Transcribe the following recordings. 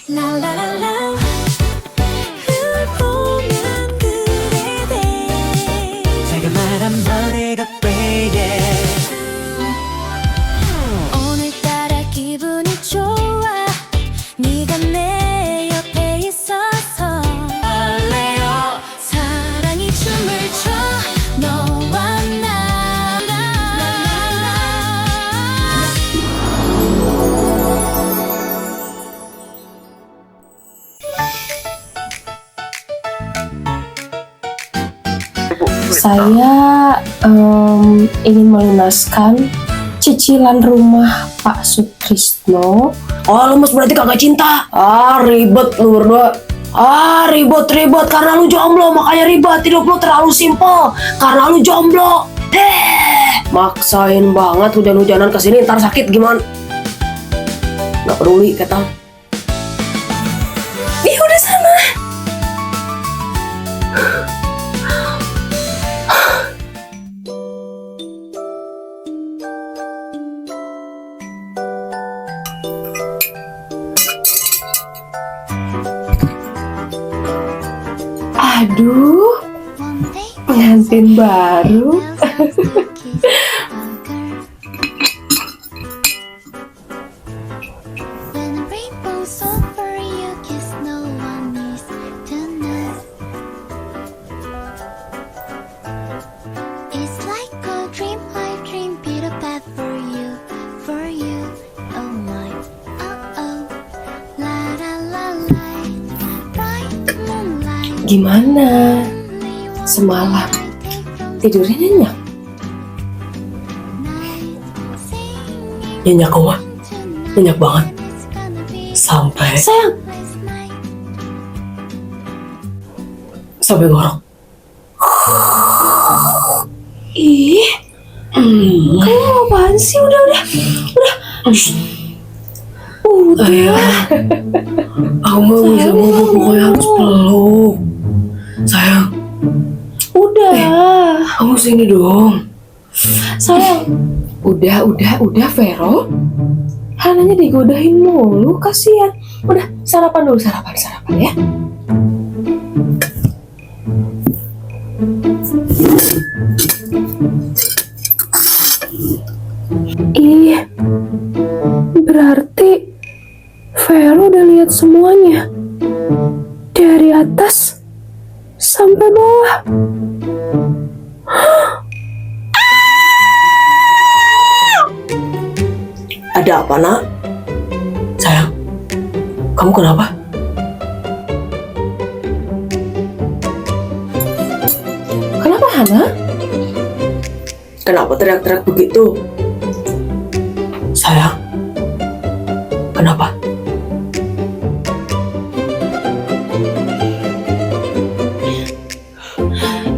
제가 말한 너네가 그래. 오늘따라 기분이 좋아 네가 내 옆에 있어서 할래요. 사랑이 춤을 춰 너와 나 Saya ingin melunaskan cicilan rumah Pak Sutrisno. Oh, lu mas berarti kagak cinta. Ribet lu berdua. Ribet karena lu jomblo, makanya ribet. Hidup lu terlalu simpel karena lu jomblo. Maksain banget hujan-hujanan kesini, ntar sakit gimana? Nggak peduli kata. Ih, udah sana. Aduh, pengantin baru. When the rainbow's over you kiss no one is tonight. It's like a dream I dream beat a path for you oh my oh la la la la bright moonlight. Gimana? Semalam tidurnya nyenyak? Nyenyak kok mah, nyenyak banget. Sampai Sayang, ngorok. ih, kamu apaan sih? Udah. Aku nggak bisa ngomong, pokoknya harus peluk. Sayang, Udah. kamu sini dong. Sayang, udah Vero. Hananya digodain mulu, kasihan. Udah, sarapan dulu, sarapan ya. Ih, berarti Vero udah lihat semuanya. Dari atas sampai bawah. Ada apa nak? Sayang, kamu kenapa? Kenapa Hana? Kenapa teriak-teriak begitu? Sayang, kenapa?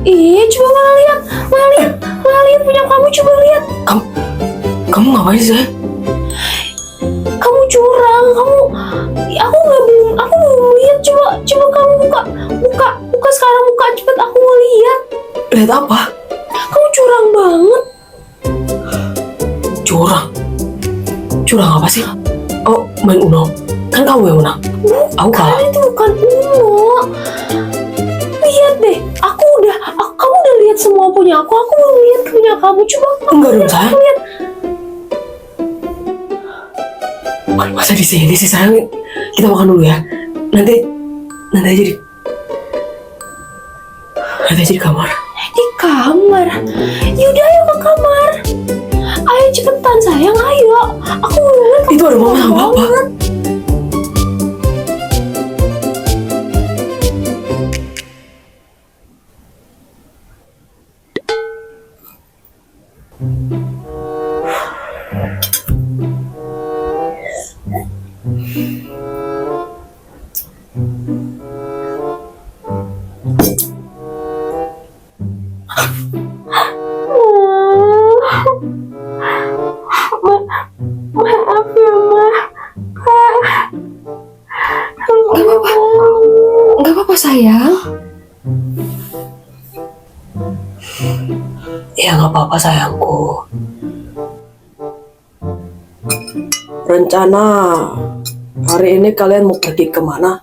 Ih, coba ngeliat punya kamu, coba lihat. Kamu ngapain sih, sayang? Kamu curang, aku belum lihat. Coba kamu buka sekarang, buka cepet, aku mau lihat. Lihat apa? Kamu curang banget. Curang apa sih? Oh, main Uno. Kan kamu yang menang. Aku kalah. Itu bukan Uno. Lihat deh, kamu udah lihat semua punya aku belum lihat punya kamu. Coba Enggak dong, sayang. lihat. Masa di sini sih, sayang? Kita makan dulu ya. Nanti aja di kamar. Di kamar. Yaudah, ayo ke kamar. Ayo cepetan sayang, ayo. Aku belum lihat. Itu ada mama sama papa. Maaf ya, Ma. Gak apa-apa sayang. Ya nggak apa-apa sayangku. hari ini kalian mau pergi kemana?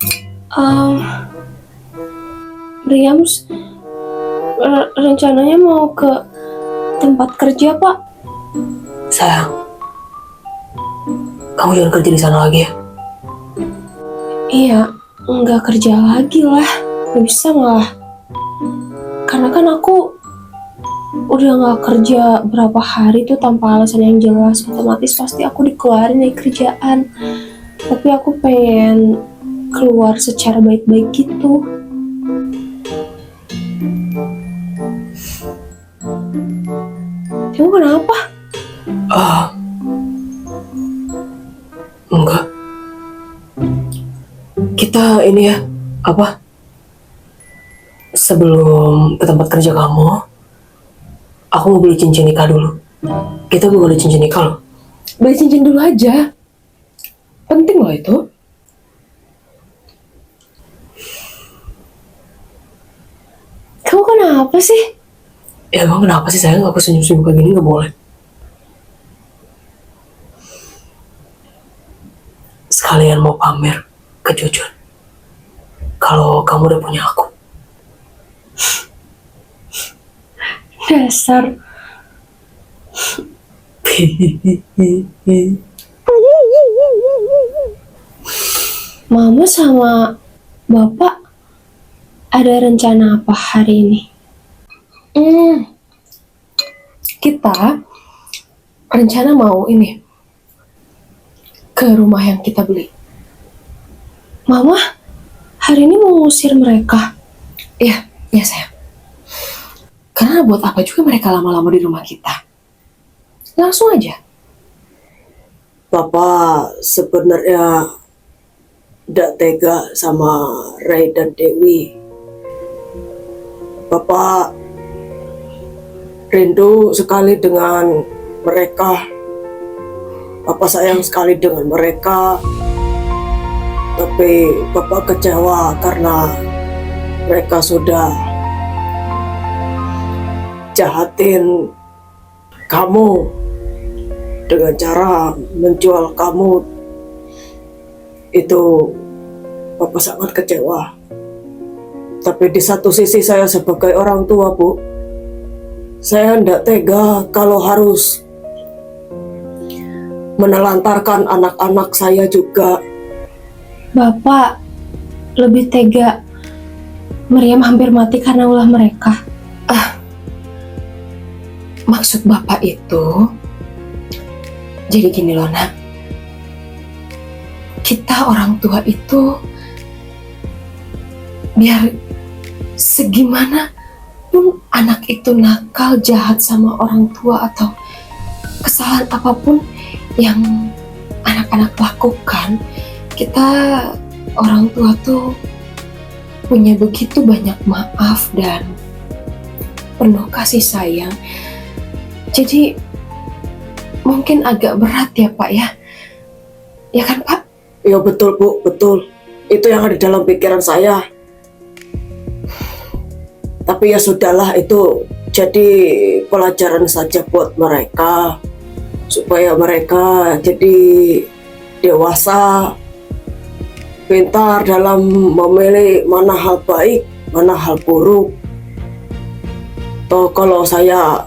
Meriam rencananya mau ke tempat kerja, Pak. Sayang, kamu jangan kerja di sana lagi ya. Iya, nggak kerja lagi lah. Nggak bisa malah. Karena kan aku udah nggak kerja berapa hari tuh tanpa alasan yang jelas. Otomatis pasti aku dikeluarin dari kerjaan. Tapi aku pengen keluar secara baik-baik gitu. Kamu kenapa? Enggak. Kita ini ya, apa? Sebelum ke tempat kerja kamu, aku mau beli cincin nikah dulu. Kita mau beli cincin nikah loh. Beli cincin dulu aja. Penting loh itu. Kamu kenapa sih? Ya emang kenapa sih sayang, aku senyum-senyum kayak gini nggak boleh? Sekalian mau pamer kejujuran kalau kamu udah punya aku. Dasar. Mama sama Bapak ada rencana apa hari ini? Kita rencana mau ini ke rumah yang kita beli. Mama hari ini mau ngusir mereka. Iya sayang. Karena buat apa juga mereka lama-lama di rumah kita? Langsung aja. Papa sebenarnya tidak tega sama Ray dan Dewi. Papa rindu sekali dengan mereka. Papa sayang sekali dengan mereka. Tapi Papa kecewa karena mereka sudah jahatin kamu dengan cara menjual kamu. Itu Papa sangat kecewa. Tapi di satu sisi saya sebagai orang tua, Bu, saya tidak tega kalau harus menelantarkan anak-anak saya juga. Bapak lebih tega. Meriam hampir mati karena ulah mereka. Maksud Bapak itu, jadi gini loh nak, kita orang tua itu biar segimana pun anak itu nakal, jahat sama orang tua atau kesalahan apapun yang anak-anak lakukan, kita orang tua tuh punya begitu banyak maaf dan penuh kasih sayang. Jadi mungkin agak berat ya Pak ya. Ya kan Pak? Ya betul Bu, betul. Itu yang ada dalam pikiran saya. Tapi ya sudahlah, itu jadi pelajaran saja buat mereka. Supaya mereka jadi dewasa, pintar dalam memilih mana hal baik, mana hal buruk. Toh kalau saya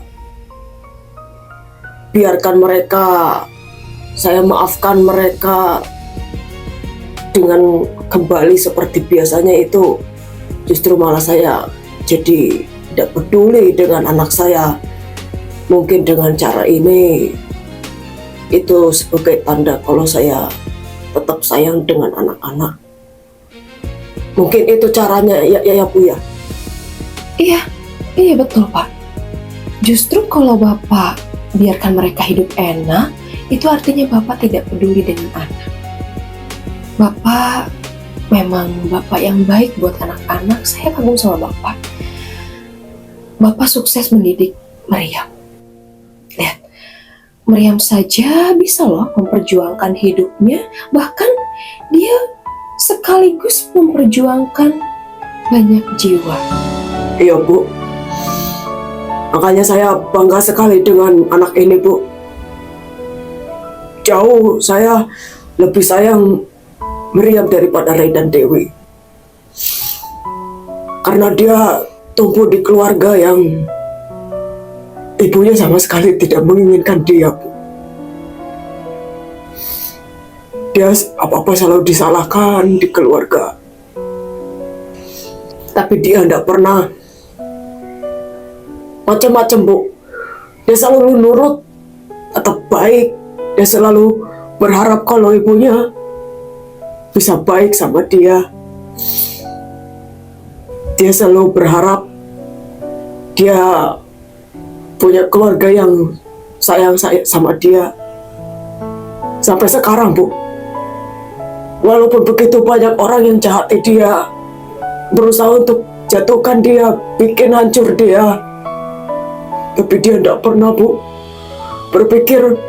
biarkan mereka, saya maafkan mereka dengan kembali seperti biasanya, itu justru malah saya jadi tidak peduli dengan anak saya. Mungkin dengan cara ini itu sebagai tanda kalau saya tetap sayang dengan anak-anak. Mungkin itu caranya ya Bu ya. Iya betul Pak. Justru kalau Bapak biarkan mereka hidup enak, itu artinya Bapak tidak peduli dengan anak. Bapak memang Bapak yang baik buat anak-anak. Saya kagum sama Bapak. Bapak sukses mendidik Meriam. Lihat, Meriam saja bisa loh memperjuangkan hidupnya. Bahkan dia sekaligus memperjuangkan banyak jiwa. Iya Bu. Makanya saya bangga sekali dengan anak ini Bu. Jauh saya lebih sayang Meriam daripada Ray dan Dewi. Karena dia tumbuh di keluarga yang ibunya sama sekali tidak menginginkan dia, Bu. Dia apa-apa selalu disalahkan di keluarga. Tapi dia tidak pernah macam-macam, Bu. Dia selalu nurut, tetap baik. Dia selalu berharap kalau ibunya bisa baik sama dia. Dia selalu berharap dia punya keluarga yang sayang sama dia. Sampai sekarang, Bu. Walaupun begitu banyak orang yang jahati dia, berusaha untuk jatuhkan dia, bikin hancur dia, tapi dia tidak pernah, Bu, berpikir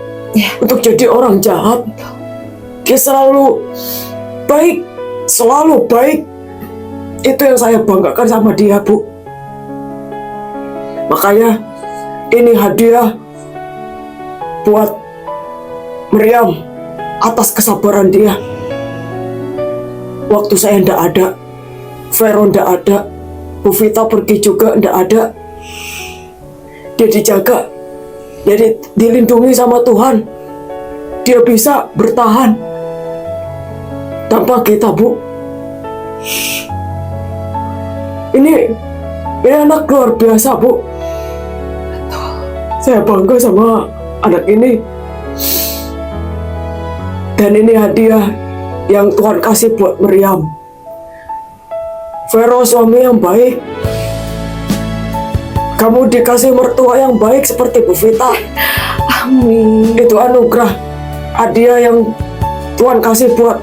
untuk jadi orang jahat. Dia selalu baik, selalu baik. Itu yang saya banggakan sama dia, Bu. Makanya ini hadiah buat Meriam atas kesabaran dia. Waktu saya tidak ada, Vero tidak ada, Bu Vita pergi juga tidak ada. Dia dijaga, jadi dilindungi sama Tuhan. Dia bisa bertahan tanpa kita, Bu. Ini anak luar biasa, Bu. Saya bangga sama anak ini. Dan ini hadiah yang Tuhan kasih buat Meriam. Vero suami yang baik. Kamu dikasih mertua yang baik seperti Bu Vita. Amin. Itu anugerah, hadiah yang Tuhan kasih buat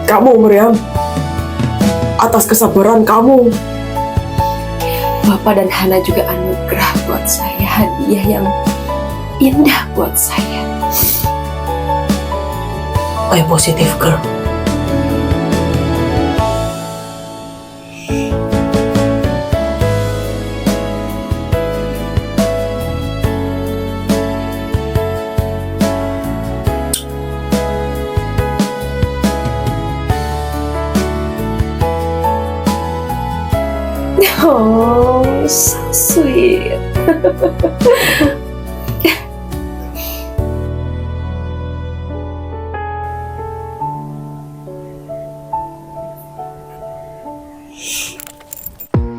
kamu, Meriam. Atas kesabaran kamu. Bapak dan Hana juga anugerah buat saya, hadiah yang indah buat saya. Oh, positif, girl. Oh, so sweet.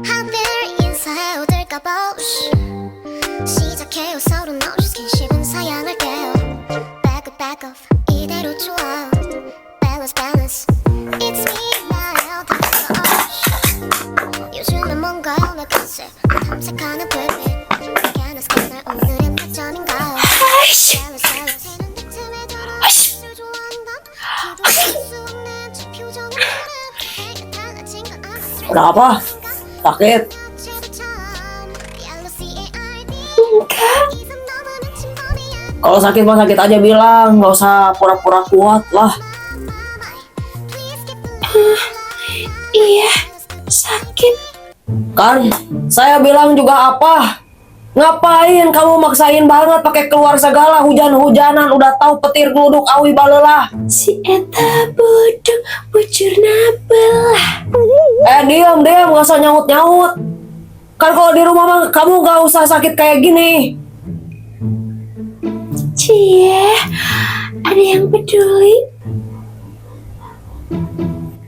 하늘 인사해 오들까봐 시작해요 서로 no 스킨십은 사양할게요 Back up back off 이대로 좋아 Balance balance It's me my health 요즘엔 뭔가 내 컨셉 탐색하는 불빛 can't escape 날 오늘은 타점인가 Jealous jealous 새는 틈에 들어 술 좋아한다 기분 수 없는 저 표정은 그래 달라진 건 알아 Kenapa? Sakit? Kalau sakit mah sakit aja bilang, nggak usah pura-pura kuat lah. Iya, sakit. Kan, saya bilang juga apa? Ngapain kamu maksain banget pakai keluar segala hujan-hujanan, udah tahu petir geluduk awi balelah. Si eta bodoh bujurna belah. Diam, nggak usah nyaut-nyaut. Kan kalau di rumah mah kamu nggak usah sakit kayak gini. Cie, ada yang peduli?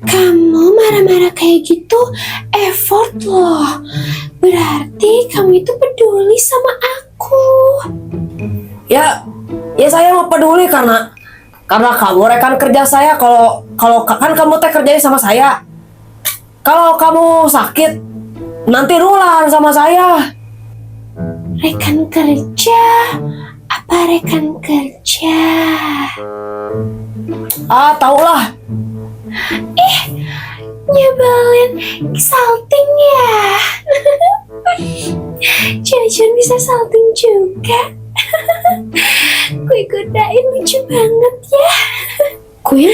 Kamu marah-marah kayak gitu effort loh. Berarti kamu itu peduli sama aku. Ya saya mau peduli karena kamu rekan kerja saya. Kalau kan kamu teh kerjanya sama saya. Kalau kamu sakit nanti nular sama saya. Rekan kerja? Apa rekan kerja? Taulah. Nyebelin, salting ya. Jangan bisa salting juga. Gue godain lucu banget ya. Queen?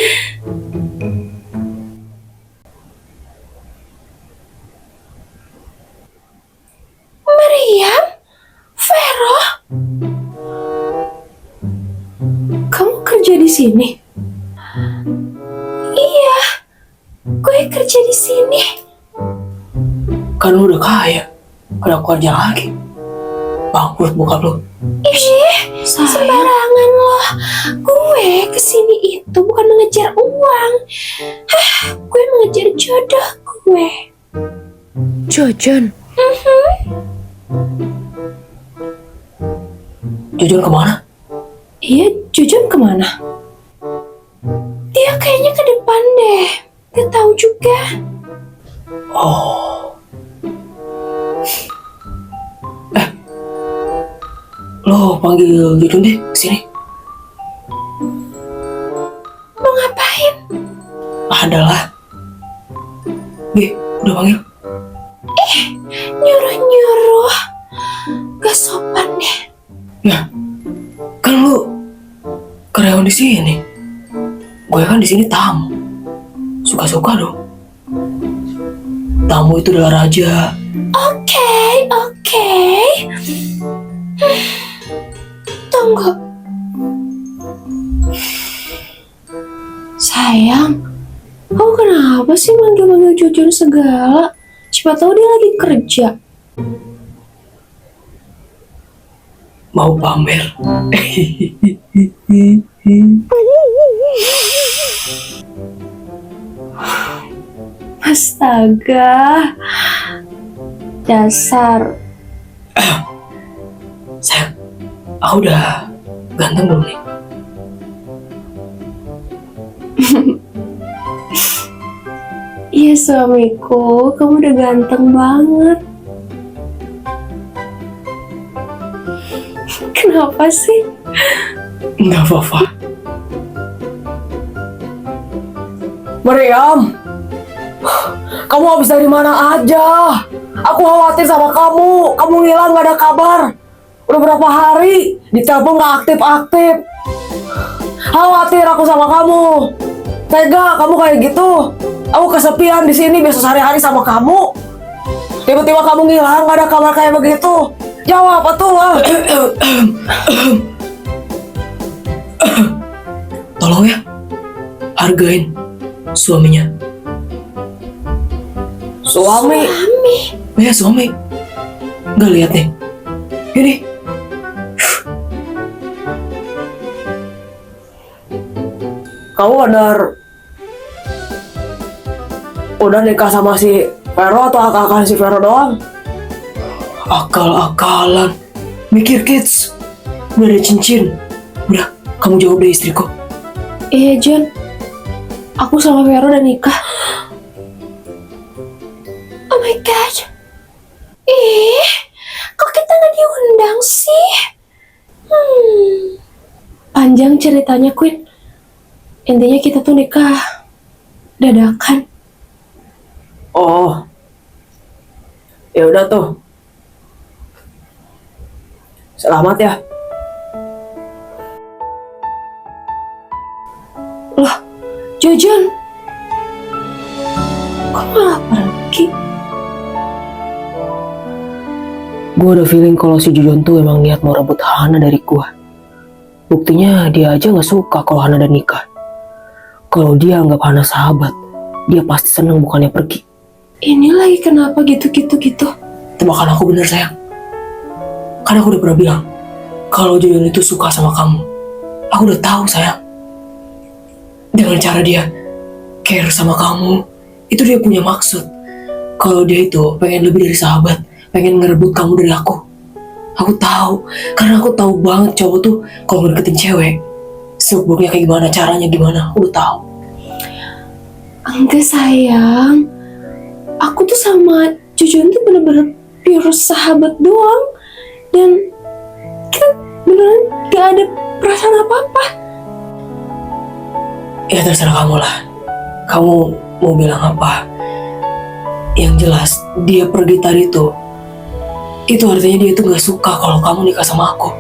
Meriam? Vero? Kamu kerja di sini? gue kerja di sini. Kan lu udah kaya, ada kerja lagi. Bangkrut bokap lu. Ih, sembarangan loh. Gue kesini itu bukan mengejar uang. Gue mengejar jodoh gue. Jajan. Jajan kemana? Iya, Jujun kemana? Dia kayaknya ke depan deh. Gak tahu juga. Oh. Lo panggil Jujun deh kesini. Mau ngapain? Adalah. Nih, udah panggil. Nyuruh-nyuruh. Gak sopan deh. Ya, kan lu karyawan di sini. Gue kan di sini tamu. Suka-suka dong. Tamu itu adalah raja. Oke. Tunggu. Sayang, kamu kenapa sih manggil-manggil Jujun segala? Siapa tahu dia lagi kerja. Mau pamer. Astaga. Dasar. Sayang, aku udah ganteng belum nih? Iya suamiku, kamu udah ganteng banget. Kenapa sih? Nggak apa-apa. Mariam, kamu habis dari mana aja? Aku khawatir sama kamu. Kamu hilang gak ada kabar. Udah berapa hari ditelepon gak aktif-aktif. Khawatir aku sama kamu. Tega kamu kayak gitu. Aku kesepian di sini biasa sehari-hari sama kamu. Tiba-tiba kamu ngilang gak ada kabar kayak begitu. Jawab atuh lah. Tolong ya, hargain suaminya. Suami? Ya suami. Nggak lihat nih. Ini. Kamu benar udah nikah sama si Vero atau akal-akalan si Vero doang? Akal-akalan. Mikir kids. Udah ada cincin. Udah, kamu jawab deh istriku. Iya John, aku sama Vero udah nikah. Oh my god. Kok kita nggak diundang sih? Panjang ceritanya Queen. Intinya kita tuh nikah dadakan. Oh, ya udah tuh. Selamat ya. Loh, Jojon, kok malah pergi? Gue udah feeling kalau si Jujon tuh emang niat mau rebut Hana dari gue. Buktinya dia aja gak suka kalau Hana udah nikah. Kalau dia anggap Hana sahabat, dia pasti seneng bukannya pergi. Ini lagi kenapa gitu? Tebakan aku bener sayang. Karena aku udah pernah bilang kalau Jujon itu suka sama kamu. Aku udah tahu sayang. Dengan cara dia care sama kamu, itu dia punya maksud. Kalau dia itu pengen lebih dari sahabat, pengen ngerebut kamu dari aku. Aku tahu, karena aku tahu banget cowok tuh kalau ngedeketin cewek, seluk-beluknya kayak gimana, caranya gimana, aku udah tahu. Enggak sayang, aku tuh sama Jojon tuh bener-bener pure sahabat doang. Dan kita beneran gak ada perasaan apa-apa. Ya terserah kamu lah. Kamu mau bilang apa? Yang jelas dia pergi tadi tuh, itu artinya dia tuh gak suka kalau kamu nikah sama aku.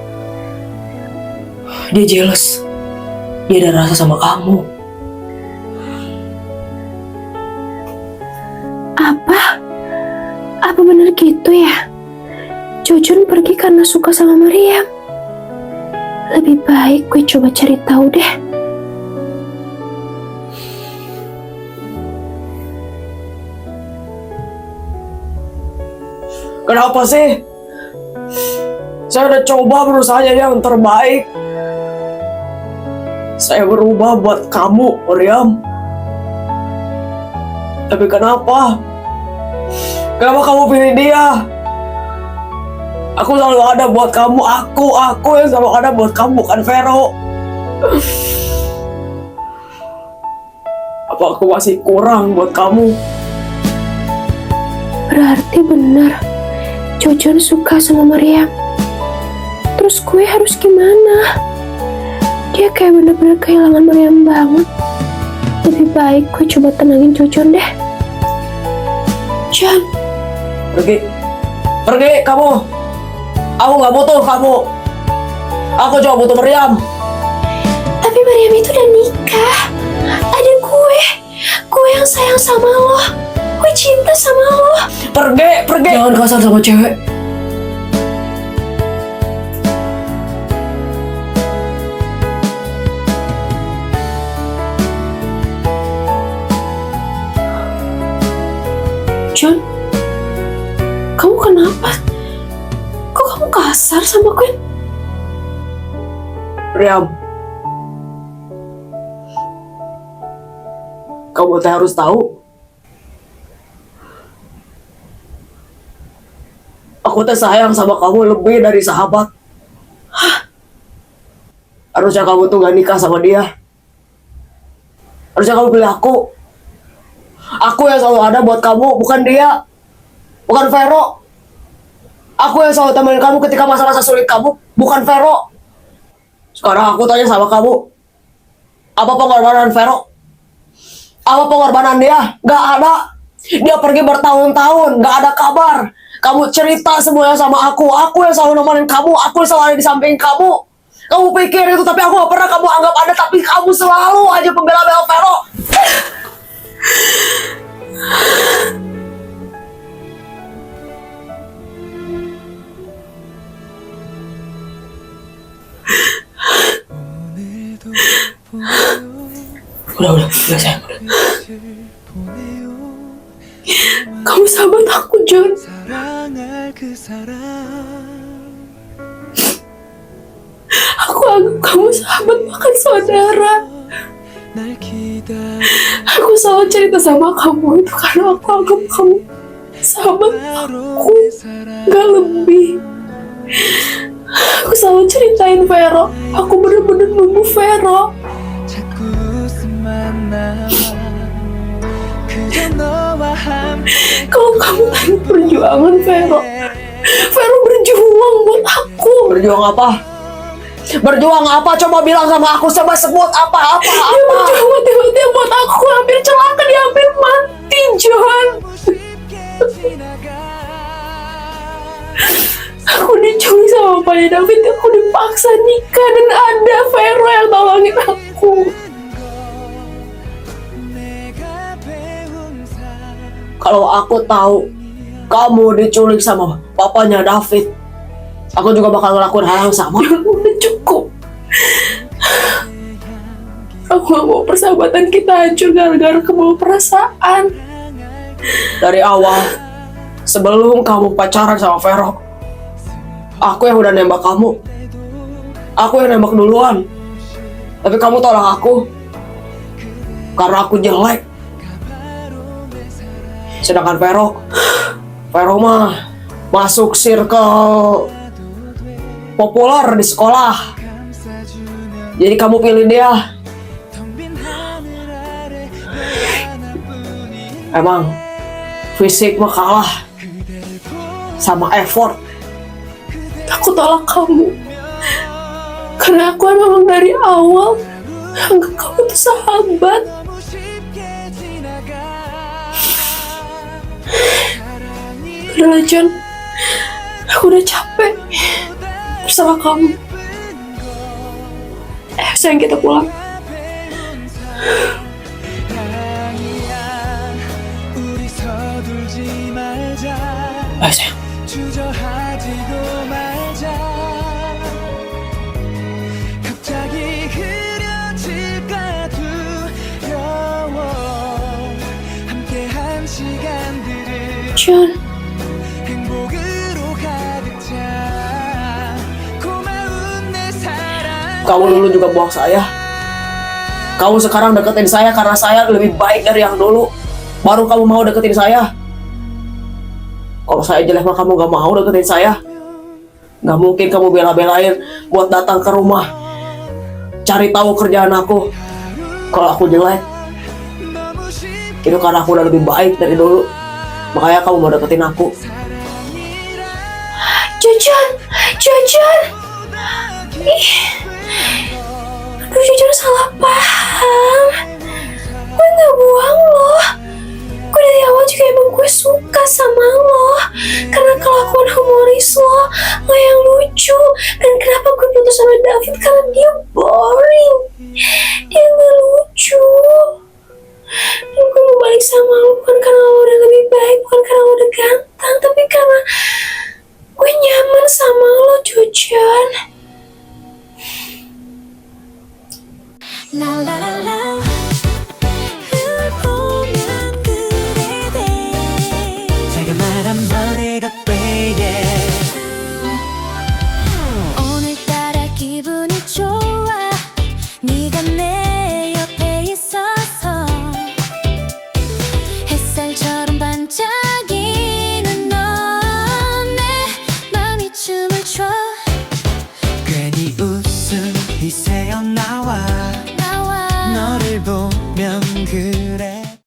Dia jealous. Dia ada rasa sama kamu. Apa bener gitu ya? Jojon pergi karena suka sama Mariam. Lebih baik gue coba cari tahu deh. Kenapa sih? Saya udah coba berusaha jadi yang terbaik. Saya berubah buat kamu, Meriam. Tapi kenapa? Kenapa kamu pilih dia? Aku selalu ada buat kamu. Aku yang selalu ada buat kamu, bukan Vero. Apa aku masih kurang buat kamu? Berarti benar, Jojon suka sama Meriam. Terus gue harus gimana? Dia kayak bener-bener kehilangan Meriam banget. Lebih baik gue coba tenangin Jojon deh. Jon, Pergi kamu. Aku gak butuh kamu. Aku cuma butuh Meriam. tapi Meriam itu udah nikah. Ada gue yang sayang sama lo. Gue cinta sama lo. Pergi. Jangan kasar sama cewek. Jon, kamu kenapa? Kok kamu kasar sama gue? Meriam, kamu harus tahu. Aku sayang sama kamu lebih dari sahabat. Harusnya kamu tuh gak nikah sama dia. Harusnya kamu pilih aku. Aku yang selalu ada buat kamu, bukan dia. Bukan Vero. Aku yang selalu temenin kamu ketika masa-masa sulit kamu, bukan Vero. Sekarang aku tanya sama kamu. Apa pengorbanan Vero? Apa pengorbanan dia? Gak ada. Dia pergi bertahun-tahun, gak ada kabar. Kamu cerita semuanya sama aku yang selalu nemenin kamu, aku yang selalu ada di samping kamu. Kamu pikir itu, tapi aku gak pernah kamu anggap ada, tapi kamu selalu aja pembela-bela Vero. Udah sayang. Kamu sahabat aku, Jon. Aku anggap kamu sahabat, bahkan saudara. Aku selalu cerita sama kamu itu karena aku anggap kamu sahabat aku, gak lebih. Aku selalu ceritain Vero. Aku bener-bener nunggu Vero. Kalau kamu tanya perjuangan Vero berjuang buat aku. Berjuang apa? Berjuang apa? Coba bilang sama aku, coba sebut apa? Dia berjuang mati-matian buat aku. Hampir celaka, dia hampir mati, Jon. Aku diculik sama Papanya David. Aku dipaksa nikah dan ada Vero yang tolongin aku. Kalau aku tahu kamu diculik sama papanya David, aku juga bakal ngelakuin hal yang sama. Udah cukup. Aku gak mau persahabatan kita hancur gara-gara kebawa perasaan. Dari awal, sebelum kamu pacaran sama Vero, aku yang udah nembak kamu. Aku yang nembak duluan. Tapi kamu tolak aku karena aku jelek. Sedangkan Vero mah masuk circle populer di sekolah. Jadi kamu pilih dia. Emang fisik mah kalah sama effort. Aku tolak kamu karena aku emang dari awal anggap kamu tuh sahabat. Udahlah, Jon, aku udah capek. Terserah kamu. Sayang, kita pulang. Ayo sayang. Jon, Kamu dulu juga buang saya. Kamu sekarang deketin saya karena saya lebih baik dari yang dulu. Baru kamu mau deketin saya. Kalau saya jelek mah kamu gak mau deketin saya. Gak mungkin kamu bela-belain buat datang ke rumah cari tahu kerjaan aku. Kalau aku jelek, itu karena aku udah lebih baik dari dulu. Makanya kamu mau deketin aku. Jajan, ih, aduh Jajan salah paham. Gue nggak buang lo. Gue dari awal juga emang gue suka sama lo karena kelakuan humoris lo yang lucu. Dan kenapa gue putus sama David? Karena dia boring, dia nggak lucu. Dan gue mau balik sama lo bukan karena lo udah lebih baik, bukan karena lo udah ganteng, tapi karena gue nyaman sama lo, Jojan. La la la